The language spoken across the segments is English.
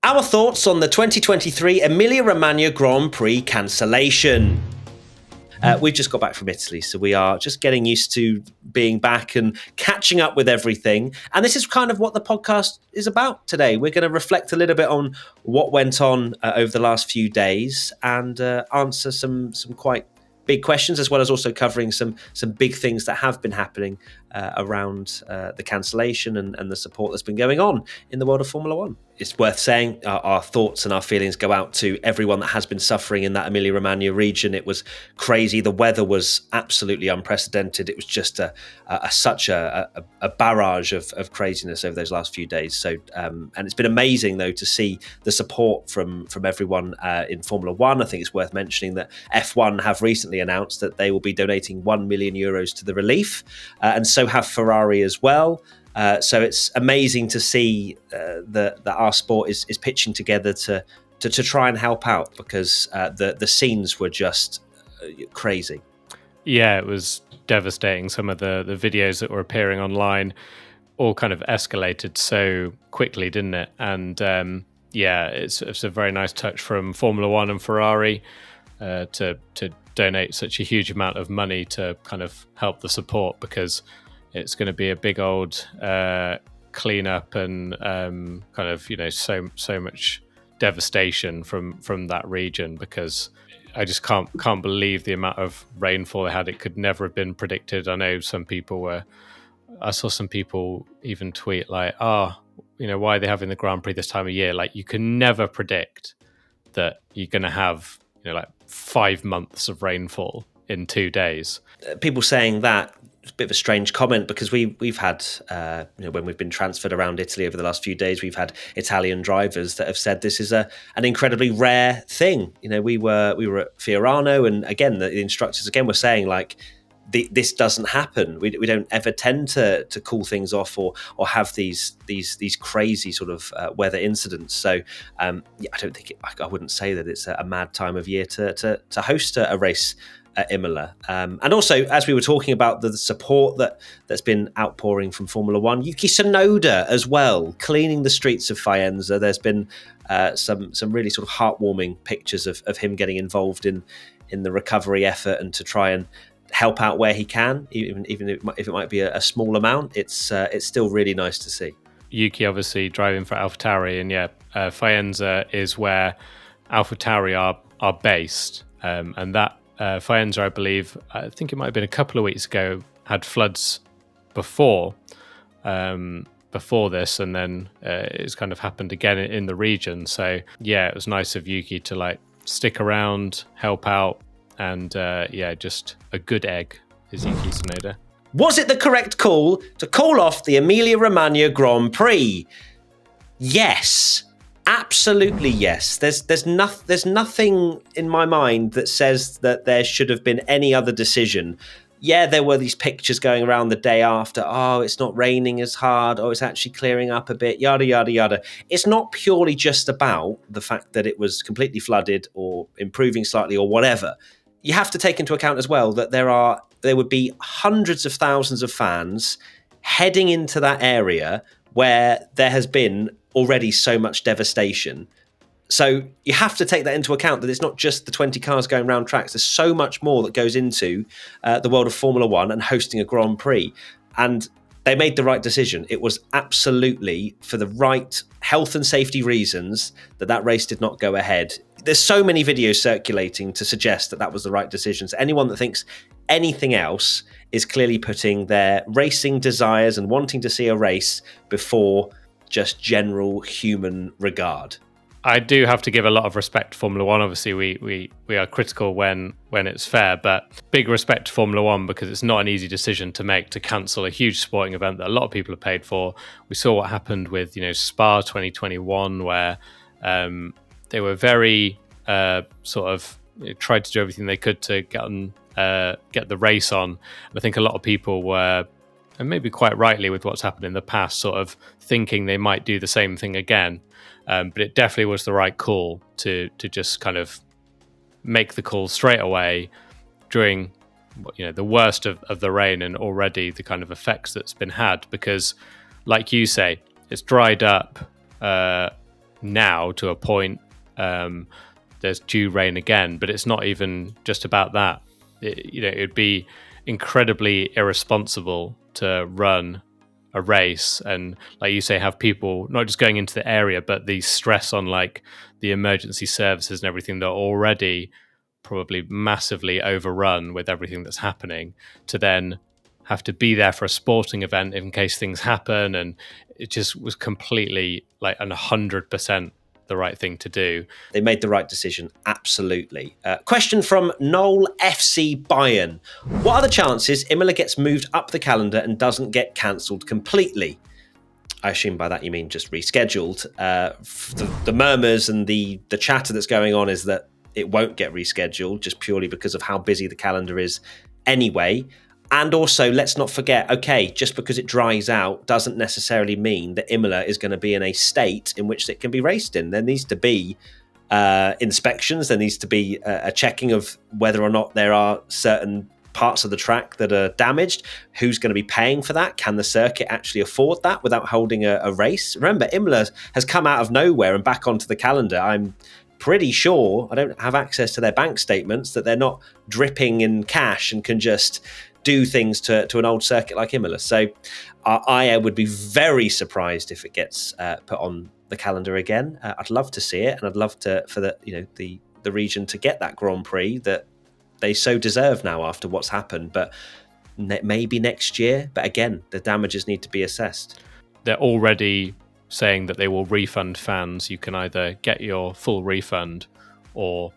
Our thoughts on the 2023 Emilia Romagna Grand Prix cancellation. We've just got back from Italy, so we are just getting used to being back and catching up with everything. And this is kind of what the podcast is about today. We're going to reflect a little bit on what went on over the last few days and answer some quite big questions, as well as also covering some big things that have been happening around the cancellation and the support that's been going on in the world of Formula One. It's worth saying our thoughts and our feelings go out to everyone that has been suffering in that Emilia Romagna region. It was crazy. The weather was absolutely unprecedented. It was just such a barrage of craziness over those last few days. So, and it's been amazing though to see the support from everyone in Formula One. I think it's worth mentioning that F1 have recently announced that they will be donating €1 million to the relief, and so have Ferrari as well. So it's amazing to see that our sport is pitching together to try and help out, because the scenes were just crazy. Yeah, it was devastating. Some of the videos that were appearing online all kind of escalated so quickly, didn't it? And it's a very nice touch from Formula One and Ferrari to donate such a huge amount of money to kind of help the support, because it's going to be a big old cleanup and kind of, so much devastation from that region, because I just can't believe the amount of rainfall they had. It could never have been predicted. I know I saw some people even tweet like, why are they having the Grand Prix this time of year? Like, you can never predict that you're going to have, 5 months of rainfall in 2 days. People saying that, it's a bit of a strange comment, because we've had, when we've been transferred around Italy over the last few days, we've had Italian drivers that have said this is an incredibly rare thing. We were at Fiorano, and again, the instructors again were saying like, this doesn't happen. We don't ever tend to cool things off or have these crazy sort of weather incidents. So I don't think I wouldn't say that it's a mad time of year to host a race at Imola. And also, as we were talking about the support that's been outpouring from Formula One, Yuki Tsunoda as well, cleaning the streets of Faenza. There's been some really sort of heartwarming pictures of him getting involved in the recovery effort and to try and help out where he can, even if it might be a small amount. It's still really nice to see. Yuki obviously driving for AlphaTauri, and Faenza is where AlphaTauri are based, and that Faenza, I think it might have been a couple of weeks ago, had floods before this, and then it's kind of happened again in the region. So yeah, it was nice of Yuki to stick around, help out, and just a good egg is Yuki Tsunoda. Was it the correct call to call off the Emilia Romagna Grand Prix? Yes. Absolutely yes. There's nothing in my mind that says that there should have been any other decision. Yeah, there were these pictures going around the day after. Oh, it's not raining as hard. Oh, it's actually clearing up a bit. Yada yada yada. It's not purely just about the fact that it was completely flooded or improving slightly or whatever. You have to take into account as well that there would be hundreds of thousands of fans heading into that area where there has been already so much devastation. So you have to take that into account, that it's not just the 20 cars going around tracks. There's so much more that goes into the world of Formula One and hosting a Grand Prix. And they made the right decision. It was absolutely for the right health and safety reasons that race did not go ahead. There's so many videos circulating to suggest that was the right decision. So anyone that thinks anything else is clearly putting their racing desires and wanting to see a race before just general human regard. I do have to give a lot of respect to Formula One. Obviously, we are critical when it's fair, but big respect to Formula One, because it's not an easy decision to make, to cancel a huge sporting event that a lot of people have paid for. We saw what happened with Spa 2021, where they were very tried to do everything they could to get the race on. And I think a lot of people were, and maybe quite rightly with what's happened in the past, sort of thinking they might do the same thing again. But it definitely was the right call to just kind of make the call straight away during the worst of the rain and already the kind of effects that's been had. Because like you say, it's dried up now to a point. There's due rain again, but it's not even just about that. It'd be incredibly irresponsible to run a race and, like you say, have people not just going into the area, but the stress on like the emergency services and everything that are already probably massively overrun with everything that's happening, to then have to be there for a sporting event in case things happen. And it just was completely like 100% the right thing to do. They made the right decision, absolutely. Question from Noel FC Bayern. What are the chances Imola gets moved up the calendar and doesn't get cancelled completely? I assume by that you mean just rescheduled. The murmurs and the chatter that's going on is that it won't get rescheduled just purely because of how busy the calendar is anyway. And also, let's not forget, okay, just because it dries out doesn't necessarily mean that Imola is going to be in a state in which it can be raced in. There needs to be inspections. There needs to be a checking of whether or not there are certain parts of the track that are damaged. Who's going to be paying for that? Can the circuit actually afford that without holding a race? Remember, Imola has come out of nowhere and back onto the calendar. I'm pretty sure, I don't have access to their bank statements, that they're not dripping in cash and can just do things to an old circuit like Imola. So I would be very surprised if it gets put on the calendar again. I'd love to see it, and I'd love for the region to get that Grand Prix that they so deserve now after what's happened. But maybe next year. But again, the damages need to be assessed. They're already saying that they will refund fans. You can either get your full refund or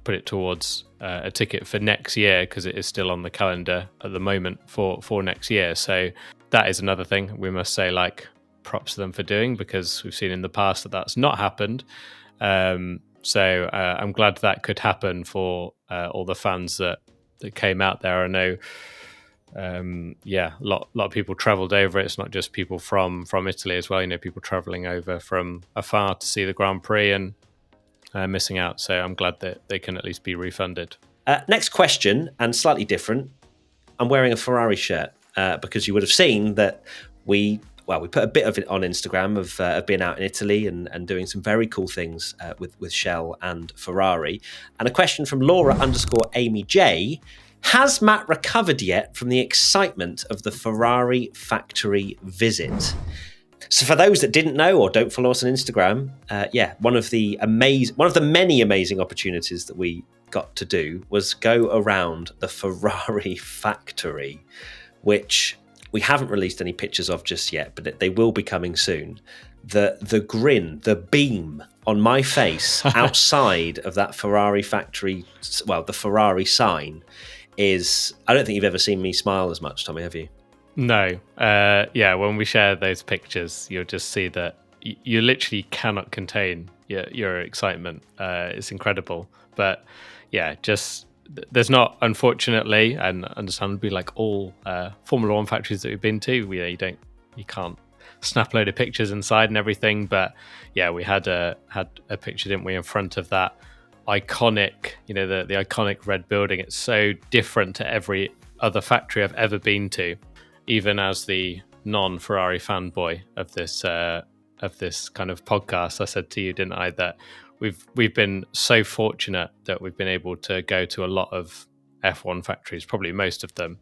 put it towards a ticket for next year, because it is still on the calendar at the moment for next year. So that is another thing we must say, like, props to them for doing, because we've seen in the past that that's not happened. So I'm glad that could happen for all the fans that came out there. I know a lot of people travelled over. It's not just people from Italy as well. People travelling over from afar to see the Grand Prix and missing out. So I'm glad that they can at least be refunded. Next question, and slightly different. I'm wearing a Ferrari shirt because you would have seen that we put a bit of it on Instagram of being out in Italy and doing some very cool things with Shell and Ferrari. And a question from Laura_Amy J. Has Matt recovered yet from the excitement of the Ferrari factory visit? So for those that didn't know or don't follow us on Instagram, one of the many amazing opportunities that we got to do was go around the Ferrari factory, which we haven't released any pictures of just yet, but they will be coming soon. The grin, the beam on my face outside of that Ferrari factory, the Ferrari sign, is, I don't think you've ever seen me smile as much, Tommy, have you? No. When we share those pictures, you'll just see that you literally cannot contain your excitement. It's incredible. But yeah, just there's not, unfortunately, and understandably, like all Formula One factories that we've been to, you can't snap a load of pictures inside and everything. But yeah, we had a picture, didn't we, in front of that iconic, the iconic red building. It's so different to every other factory I've ever been to. Even as the non-Ferrari fanboy of this kind of podcast, I said to you, didn't I, that we've been so fortunate that we've been able to go to a lot of F1 factories, probably most of them.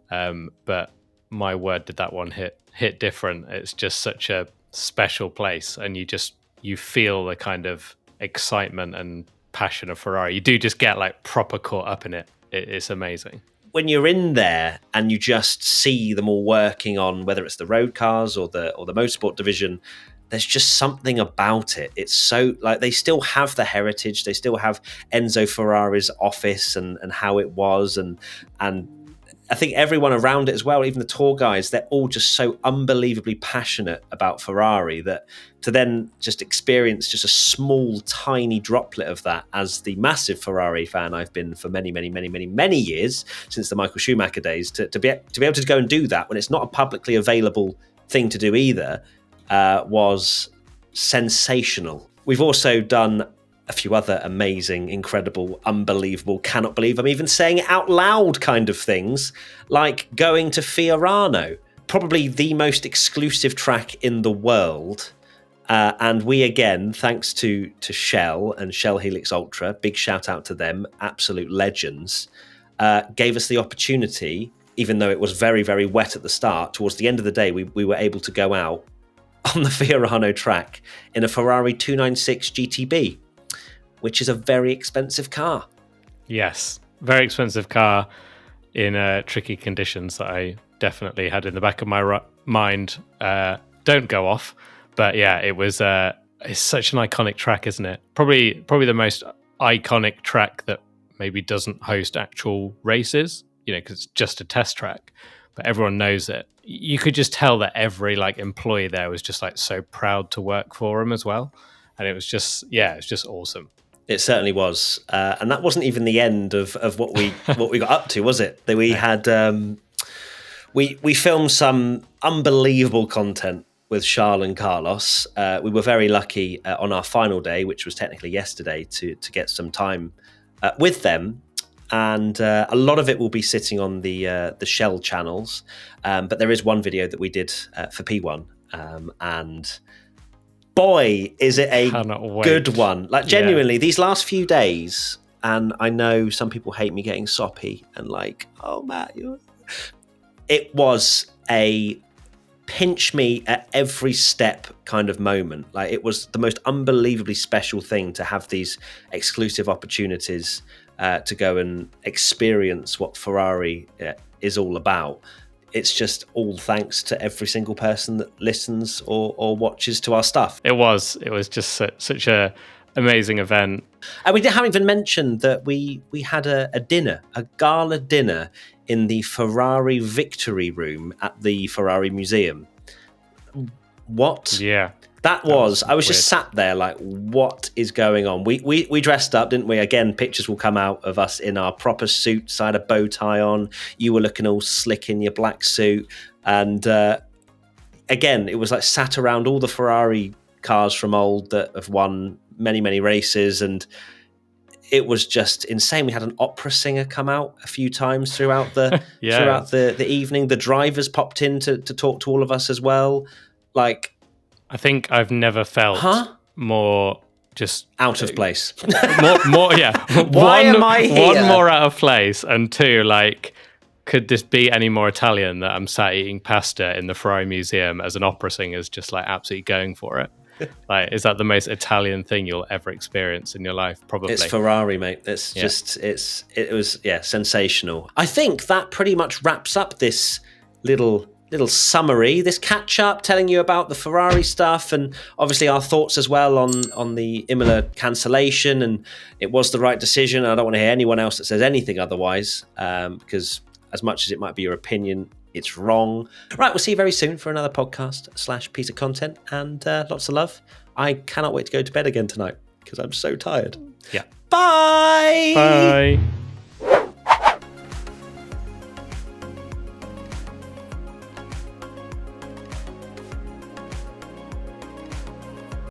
But my word, did that one hit different. It's just such a special place, and you feel the kind of excitement and passion of Ferrari. You do just get like proper caught up in it. It's amazing. When you're in there and you just see them all working on whether it's the road cars or the motorsport division, there's just something about it. It's so, like, they still have the heritage. They still have Enzo Ferrari's office and how it was. And I think everyone around it as well, even the tour guys, they're all just so unbelievably passionate about Ferrari that to then just experience just a small, tiny droplet of that as the massive Ferrari fan I've been for many, many, many, many, many years, since the Michael Schumacher days, to be able to go and do that when it's not a publicly available thing to do either, was sensational. We've also done a few other amazing, incredible, unbelievable, cannot believe I'm even saying it out loud kind of things, like going to Fiorano, probably the most exclusive track in the world, And we, again, thanks to Shell and Shell Helix Ultra, big shout out to them, absolute legends, gave us the opportunity, even though it was very, very wet at the start, towards the end of the day, we were able to go out on the Fiorano track in a Ferrari 296 GTB, which is a very expensive car. Yes, very expensive car in tricky conditions that I definitely had in the back of my mind. Don't go off. But yeah, it was. It's such an iconic track, isn't it? Probably the most iconic track that maybe doesn't host actual races. Because it's just a test track, but everyone knows it. You could just tell that every employee there was just so proud to work for them as well, and it was just it's just awesome. It certainly was, and that wasn't even the end of what we got up to, was it? That we had we filmed some unbelievable content with Charles and Carlos. We were very lucky on our final day, which was technically yesterday, to get some time with them. And a lot of it will be sitting on the Shell channels. But there is one video that we did for P1. And boy, is it a good one. Genuinely, these last few days, and I know some people hate me getting soppy and oh, Matt, it was a pinch me at every step kind of moment. It was the most unbelievably special thing to have these exclusive opportunities to go and experience what Ferrari is all about. It's just all thanks to every single person that listens or watches to our stuff. It was just such a amazing event. And we haven't even mentioned that we had a dinner, a gala dinner in the Ferrari Victory Room at the Ferrari Museum. What? Yeah. That was I was weird. Just sat there what is going on? We dressed up, didn't we? Again, pictures will come out of us in our proper suits. I had a bow tie on. You were looking all slick in your black suit. And again, it was sat around all the Ferrari cars from old that have won many, many races. And it was just insane. We had an opera singer come out a few times throughout the throughout the evening. The drivers popped in to talk to all of us as well. I think I've never felt more just out of place. more, yeah. Why am I here? One, more out of place, and two, could this be any more Italian that I'm sat eating pasta in the Ferrari Museum as an opera singer is just absolutely going for it? Is that the most Italian thing you'll ever experience in your life? Probably. It's Ferrari, mate. It's just it was sensational. I think that pretty much wraps up this little summary, this catch up, telling you about the Ferrari stuff and obviously our thoughts as well on the Imola cancellation, and it was the right decision. I don't want to hear anyone else that says anything otherwise, because as much as it might be your opinion, it's wrong. Right, we'll see you very soon for another podcast / piece of content, and lots of love. I cannot wait to go to bed again tonight because I'm so tired. Yeah. Bye. Bye.